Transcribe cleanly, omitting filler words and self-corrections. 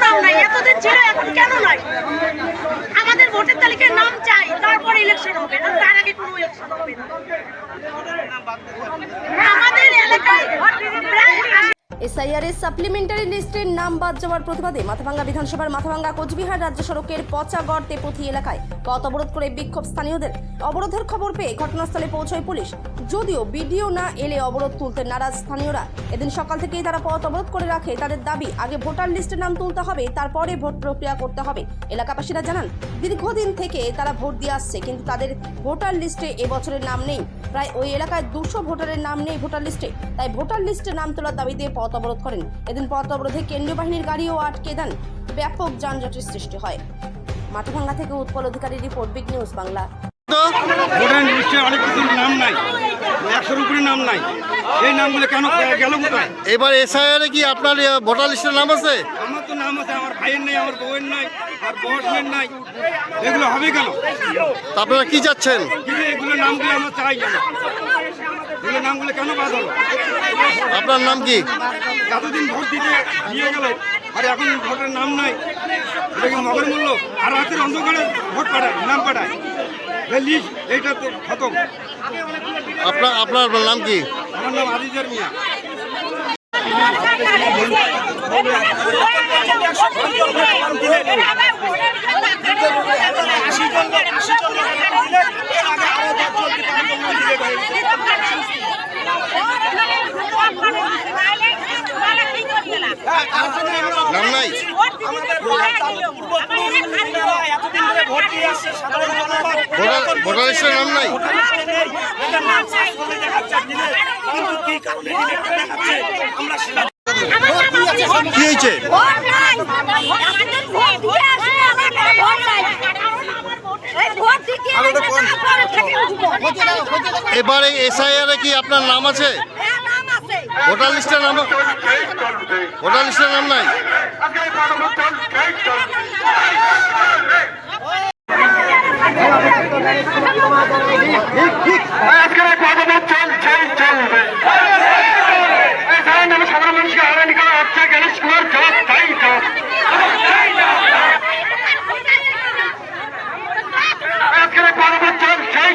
নাম নাই? এতদিন ছিল, এখন কেন নাই? আমাদের ভোটের তালিকায় নাম চাই, তারপরে ইলেকশন হবে, তার আগে কোনো ইলেকশন হবে না। আমাদের এলাকায় এসআইআর এর সাপ্লিমেন্টারি লিস্টের নাম বাদ যাওয়ার প্রতিবাদে মাথাভাঙ্গা বিধানসভার মাথাভাঙ্গা কোচবিহার রাজ্য সড়কের পচাগড় তেপথি এলাকায় পথ অবরোধ করে বিক্ষোভ স্থানীয়দের। অবরোধের খবর পেয়ে ঘটনাস্থলে পৌঁছয় পুলিশ। যদিও বিডিও না এলে অবরোধ তুলতে নারাজ স্থানীয়রা। এদিন সকাল থেকেই তারা পথ অবরোধ করে রাখে। তাদের দাবি, আগে ভোটার লিস্টের নাম তুলতে হবে, তারপরে ভোট প্রক্রিয়া করতে হবে। এলাকাবাসীরা জানান, দীর্ঘদিন থেকে তারা ভোট দিয়ে আসছে, কিন্তু তাদের ভোটার লিস্টে এবছরের নাম নেই। প্রায় ওই এলাকায় 200 ভোটারের নাম নেই ভোটার লিস্টে। তাই ভোটার লিস্টে নাম তোলার দাবিতে পথ অবরোধ করেন। এদিন পথ অবরোধে কেন্দ্রীয় বাহিনীর গাড়িও আটকে দেন। ব্যাপক যানজটের সৃষ্টি হয়। মাথাভাঙ্গা থেকে Utpal Adhikari report, big news Bangla. Voter লিস্টে অনেক কিছুর নাম নাই, 100-র উপরে নাম নাই। এই নামগুলো কেন গেল কোথায়? এবার এসআইআর কি আপনার ভোটার লিস্টের নাম আছে? আমার তো নাম আছে, আমার ভাইয়ের নেই, আমার বউয়ের নাই, আর বয়সের নাই। এগুলো হবে কেন? আপনারা কি চাচ্ছেন? কিন্তু এগুলো নামগুলো আমরা চাই না। এগুলো নামগুলো কেন বাদ হলো? আপনার নাম কি? এতদিন ভোট দিতে দিয়ে গেল, আর এখন ভোটের নাম নাই। এটা কি মগের মূল্য? আর রাতের অন্ধকারে ভোট পাঠায়, নাম পাঠায়। লিস্ট এইটা তো খতম। আপনার নাম কি? আমার নাম আজিজার মিয়া। নাম নাই? ভোটার লিস্টের নাম নাই? কি হয়েছে? এবারে এসআইআর কি আপনার নাম আছে? ভোটার লিস্টের নাম নাই? সাধারণ মানুষকে হয়রানি করা হচ্ছে, গণেশ কুমার জবাব চাই। আজকের গণভোট চাই।